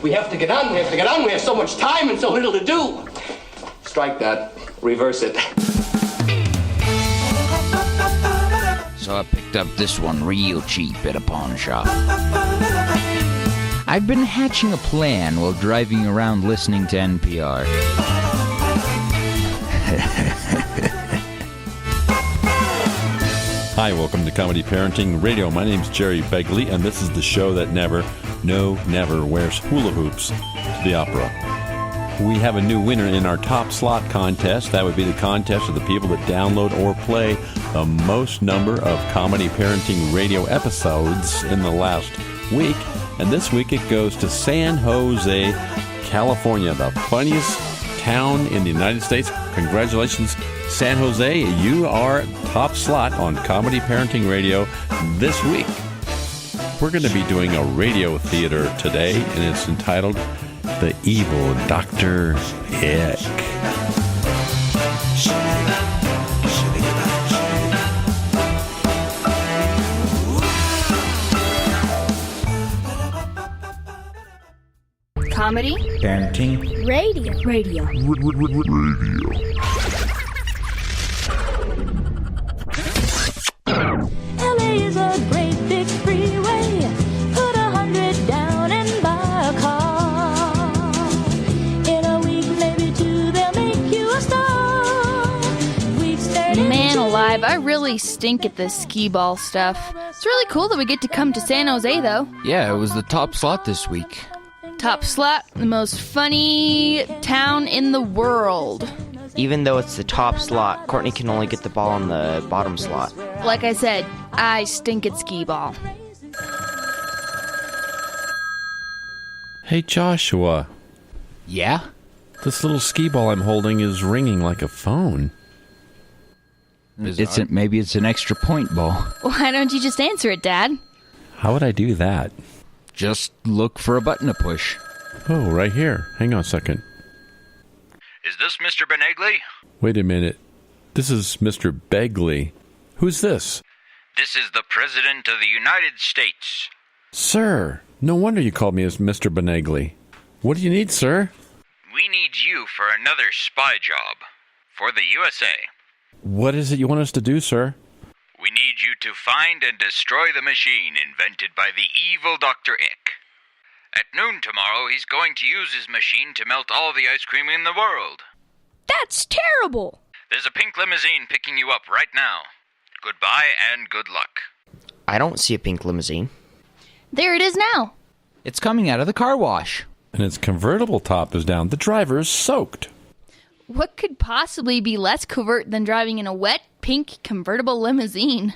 We have to get on. We have so much time and so little to do. Strike that. Reverse it. So I picked up this one real cheap at a pawn shop. I've been hatching a plan while driving around listening to NPR. Hi, welcome to Comedy Parenting Radio. My name's Jerry Begley, and this is the show that never wears hula hoops to the opera. We have a new winner in our top slot contest. That would be the contest of the people that download or play the most number of Comedy Parenting Radio episodes in the last week. And this week it goes to San Jose, California, the funniest town in the United States. Congratulations, San Jose. You are top slot on Comedy Parenting Radio this week. We're going to be doing a radio theater today, and it's entitled The Evil Doctor Ick. Comedy. Parenting. Radio. LA is a great big freeway. Put 100 down and buy a car. In a week, maybe two, they'll make you a star. We've started. Man alive, I really stink at this skee ball stuff. It's really cool that we get to come to San Jose, though. Yeah, it was the top slot this week. Top slot, the most funny town in the world. Even though it's the top slot, Courtney can only get the ball on the bottom slot. Like I said, I stink at skee ball. Hey, Joshua. Yeah? This little skee ball I'm holding is ringing like a phone. Maybe it's an extra point ball. Why don't you just answer it, Dad? How would I do that? Just look for a button to push. Oh, right here. Hang on a second. Is this Mr. Bonelli? Wait a minute. This is Mr. Begley. Who's this? This is the President of the United States. Sir, no wonder you called me as Mr. Bonelli. What do you need, sir? We need you for another spy job. For the USA. What is it you want us to do, sir? We need you to find and destroy the machine invented by the Evil Doctor Ick. At noon tomorrow, he's going to use his machine to melt all the ice cream in the world. That's terrible! There's a pink limousine picking you up right now. Goodbye and good luck. I don't see a pink limousine. There it is now. It's coming out of the car wash. And its convertible top is down. The driver is soaked. What could possibly be less covert than driving in a wet, pink convertible limousine?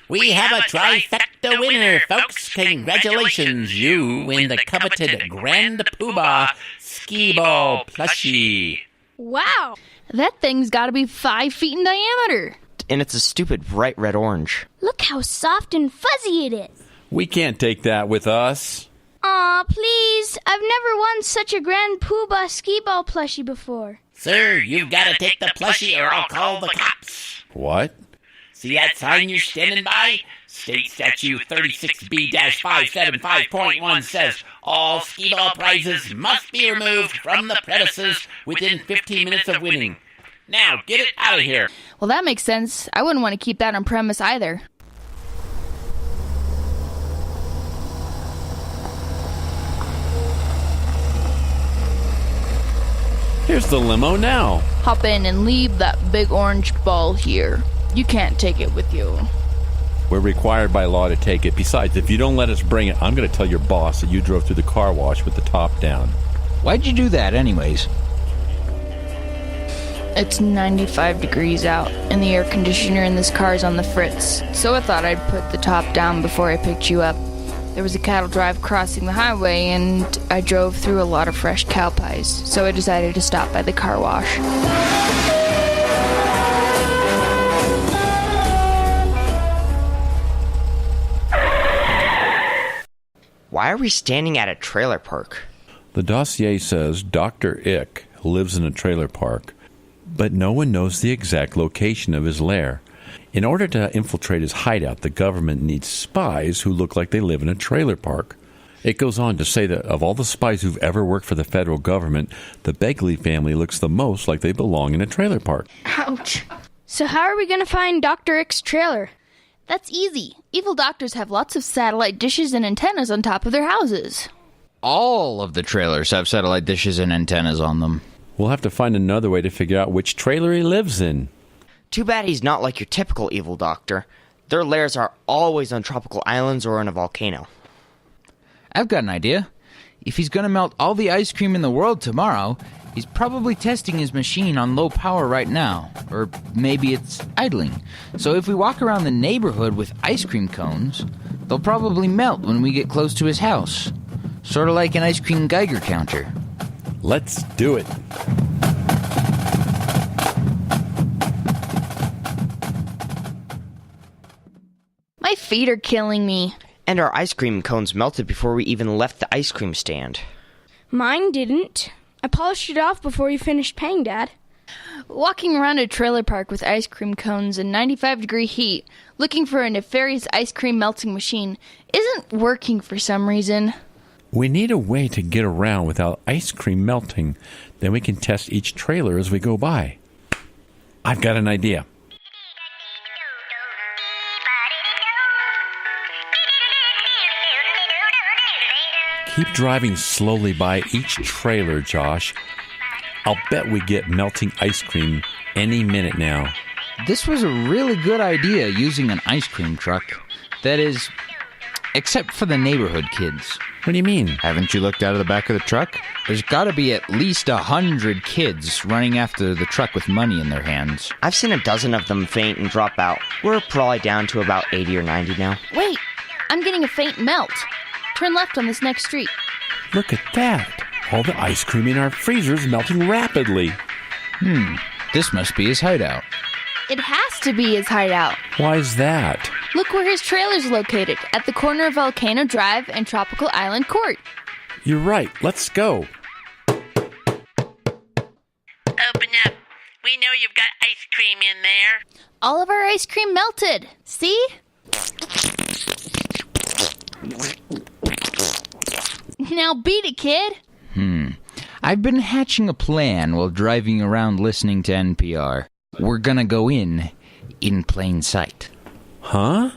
We have a trifecta winner, folks. Congratulations. You win the coveted Grand Poobah Skee Ball plushie. Wow, that thing's gotta be 5 feet in diameter. And it's a stupid bright red orange. Look how soft and fuzzy it is. We can't take that with us. Aw, please. I've never won such a Grand Poobah Skee Ball plushie before. Sir, you've got to take the plushie or I'll call the cops. What? See that sign you're standing by? State Statute 36B-575.1 says all skee ball prizes must be removed from the premises within 15 minutes of winning. Now, get it out of here. Well, that makes sense. I wouldn't want to keep that on premise either. Here's the limo now. Hop in and leave that big orange ball here. You can't take it with you. We're required by law to take it. Besides, if you don't let us bring it, I'm going to tell your boss that you drove through the car wash with the top down. Why'd you do that anyways? It's 95 degrees out, and the air conditioner in this car is on the fritz, so I thought I'd put the top down before I picked you up. There was a cattle drive crossing the highway, and I drove through a lot of fresh cow pies, so I decided to stop by the car wash. Why are we standing at a trailer park? The dossier says Dr. Ick lives in a trailer park, but no one knows the exact location of his lair. In order to infiltrate his hideout, the government needs spies who look like they live in a trailer park. It goes on to say that of all the spies who've ever worked for the federal government, the Begley family looks the most like they belong in a trailer park. Ouch. So how are we going to find Dr. Ick's trailer? That's easy. Evil doctors have lots of satellite dishes and antennas on top of their houses. All of the trailers have satellite dishes and antennas on them. We'll have to find another way to figure out which trailer he lives in. Too bad he's not like your typical evil doctor. Their lairs are always on tropical islands or in a volcano. I've got an idea. If he's gonna melt all the ice cream in the world tomorrow, he's probably testing his machine on low power right now. Or maybe it's idling. So if we walk around the neighborhood with ice cream cones, they'll probably melt when we get close to his house. Sort of like an ice cream Geiger counter. Let's do it. My feet are killing me. And our ice cream cones melted before we even left the ice cream stand. Mine didn't. I polished it off before you finished paying, Dad. Walking around a trailer park with ice cream cones in 95-degree heat, looking for a nefarious ice cream melting machine, isn't working for some reason. We need a way to get around without ice cream melting. Then we can test each trailer as we go by. I've got an idea. Keep driving slowly by each trailer, Josh. I'll bet we get melting ice cream any minute now. This was a really good idea, using an ice cream truck. That is, except for the neighborhood kids. What do you mean? Haven't you looked out of the back of the truck? There's gotta be at least 100 kids running after the truck with money in their hands. I've seen a dozen of them faint and drop out. We're probably down to about 80 or 90 now. Wait, I'm getting a faint melt. Turn left on this next street. Look at that. All the ice cream in our freezer is melting rapidly. This must be his hideout. It has to be his hideout. Why is that? Look where his trailer's located, at the corner of Volcano Drive and Tropical Island Court. You're right. Let's go. Open up. We know you've got ice cream in there. All of our ice cream melted. See? Now beat it, kid. I've been hatching a plan while driving around listening to NPR. We're gonna go in plain sight. Huh?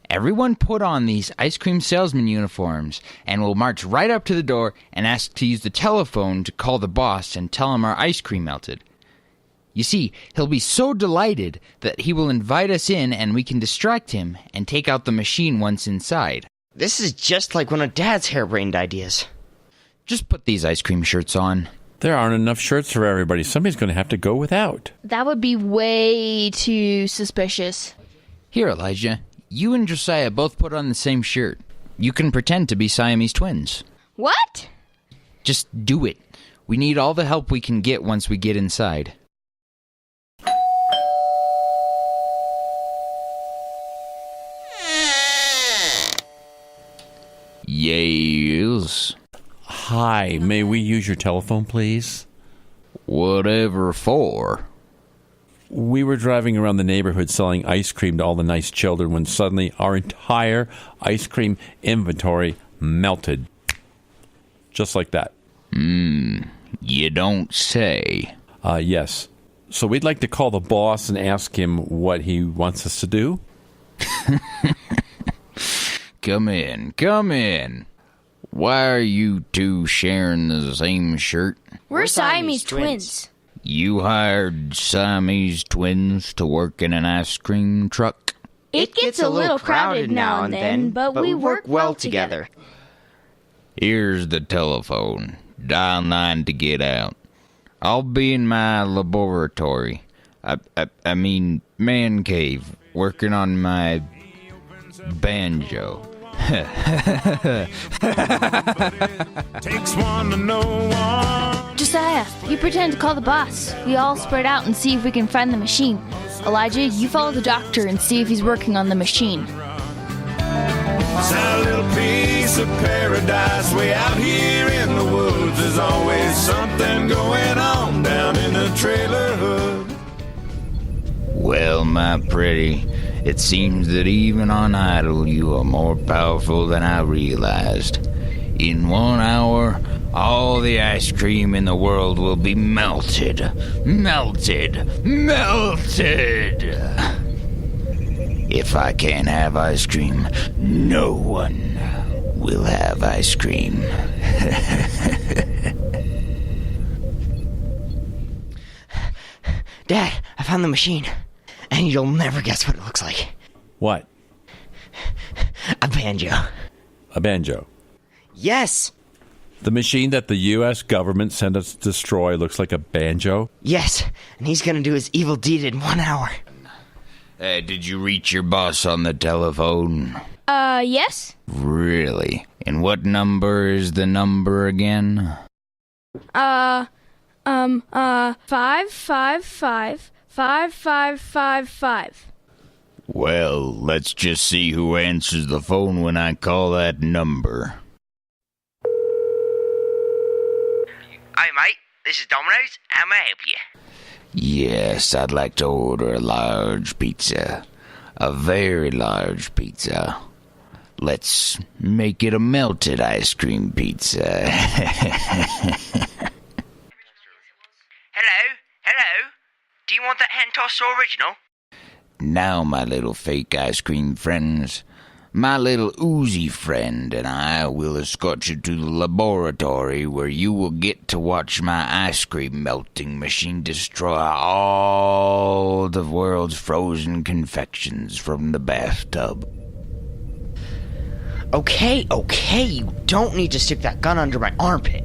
Everyone put on these ice cream salesman uniforms, and we'll march right up to the door and ask to use the telephone to call the boss and tell him our ice cream melted. You see, he'll be so delighted that he will invite us in and we can distract him and take out the machine once inside. This is just like one of Dad's harebrained ideas. Just put these ice cream shirts on. There aren't enough shirts for everybody. Somebody's going to have to go without. That would be way too suspicious. Here, Elijah, you and Josiah both put on the same shirt. You can pretend to be Siamese twins. What? Just do it. We need all the help we can get once we get inside. Yes. Hi, may we use your telephone, please? Whatever for. We were driving around the neighborhood selling ice cream to all the nice children when suddenly our entire ice cream inventory melted. Just like that. You don't say. Yes. So we'd like to call the boss and ask him what he wants us to do. Come in. Why are you two sharing the same shirt? We're Siamese twins. You hired Siamese twins to work in an ice cream truck? It gets a little crowded now and then, but we work well together. Here's the telephone. Dial 9 to get out. I'll be in my laboratory. I mean, man cave, working on my banjo. Takes one to know one. Josiah, you pretend to call the boss. We all spread out and see if we can find the machine. Elijah, you follow the doctor and see if he's working on the machine. It's a little piece of paradise way out here in the woods. There's always something going on down in the trailer hood. Well, my pretty, It seems that even on idle you are more powerful than I realized. In 1 hour, all the ice cream in the world will be melted. Melted. Melted! If I can't have ice cream, no one will have ice cream. Dad, I found the machine. And you'll never guess what it looks like. What? A banjo. A banjo. Yes. The machine that the U.S. government sent us to destroy looks like a banjo? Yes, and he's gonna do his evil deed in 1 hour. Did you reach your boss on the telephone? Yes. Really? And what number is the number again? 5555555. Well, let's just see who answers the phone when I call that number. Hi, mate. This is Domino's. How may I help you? Yes, I'd like to order a large pizza. A very large pizza. Let's make it a melted ice cream pizza. Hello? Do you want that hand toss original? Now, my little fake ice cream friends, my little oozy friend and I will escort you to the laboratory where you will get to watch my ice cream melting machine destroy all the world's frozen confections from the bathtub. Okay, you don't need to stick that gun under my armpit.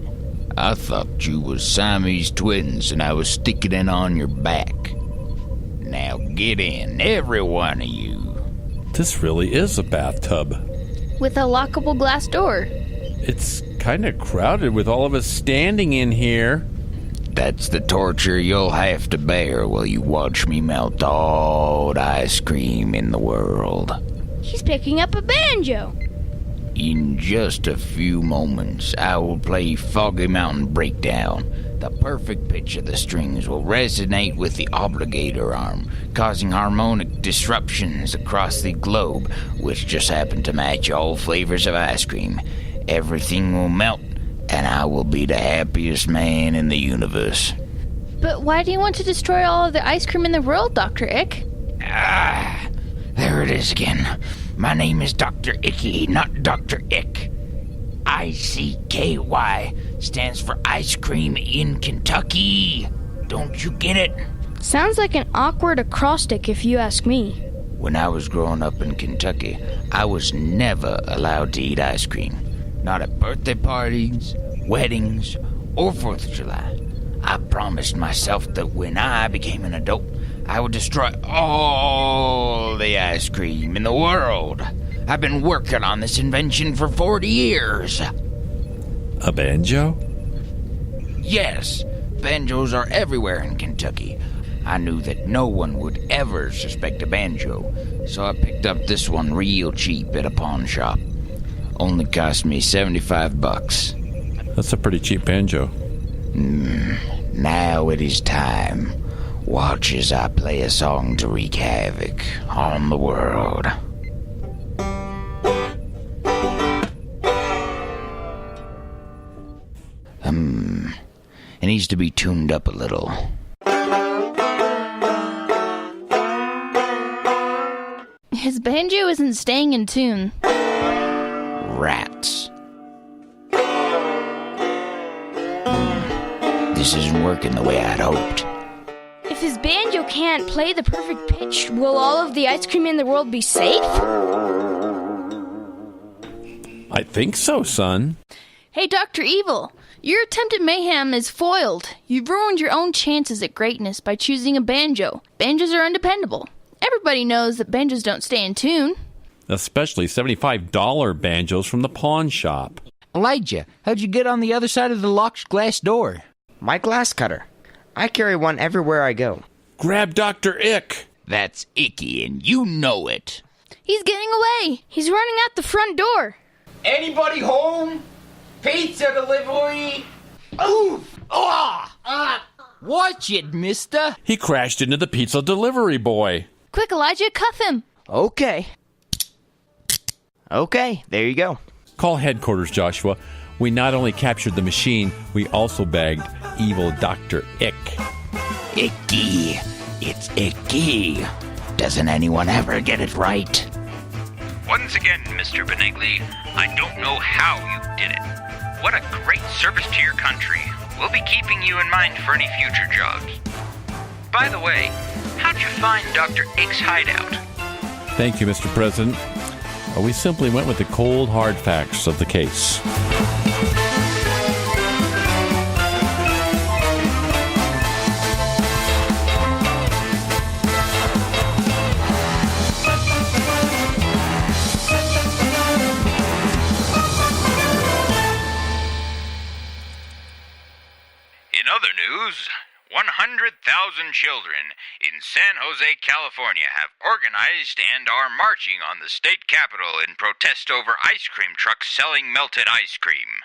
I thought you was Siamese twins and I was sticking it on your back. Now get in, every one of you. This really is a bathtub. With a lockable glass door. It's kind of crowded with all of us standing in here. That's the torture you'll have to bear while you watch me melt all the ice cream in the world. He's picking up a banjo. In just a few moments, I will play Foggy Mountain Breakdown. The perfect pitch of the strings will resonate with the obligator arm, causing harmonic disruptions across the globe, which just happen to match all flavors of ice cream. Everything will melt, and I will be the happiest man in the universe. But why do you want to destroy all of the ice cream in the world, Dr. Ick? There it is again. My name is Dr. Icky, not Dr. Ick. ICKY stands for Ice Cream in Kentucky. Don't you get it? Sounds like an awkward acrostic if you ask me. When I was growing up in Kentucky, I was never allowed to eat ice cream. Not at birthday parties, weddings, or 4th of July. I promised myself that when I became an adult, I would destroy all the ice cream in the world. I've been working on this invention for 40 years. A banjo? Yes, banjos are everywhere in Kentucky. I knew that no one would ever suspect a banjo, so I picked up this one real cheap at a pawn shop. Only cost me $75. That's a pretty cheap banjo. Now it is time. Watch as I play a song to wreak havoc on the world. It needs to be tuned up a little. His banjo isn't staying in tune. Rats. This isn't working the way I'd hoped. If his banjo can't play the perfect pitch, will all of the ice cream in the world be safe? I think so, son. Hey, Dr. Evil, your attempt at mayhem is foiled. You've ruined your own chances at greatness by choosing a banjo. Banjos are undependable. Everybody knows that banjos don't stay in tune. Especially $75 banjos from the pawn shop. Elijah, how'd you get on the other side of the locked glass door? My glass cutter. I carry one everywhere I go. Grab Dr. Ick. That's Icky, and you know it. He's getting away. He's running out the front door. Anybody home? Pizza delivery? Oof! Watch it, mister. He crashed into the pizza delivery boy. Quick, Elijah, cuff him. Okay. Okay, there you go. Call headquarters, Joshua. We not only captured the machine, we also bagged Evil Doctor Ick. Icky. It's icky. Doesn't anyone ever get it right? Once again, Mr. Bonelli, I don't know how you did it. What a great service to your country. We'll be keeping you in mind for any future jobs. By the way, how'd you find Dr. Ick's hideout? Thank you, Mr. President. We simply went with the cold, hard facts of the case. In other news, 100,000 children in San Jose, California have organized and are marching on the state capitol in protest over ice cream trucks selling melted ice cream.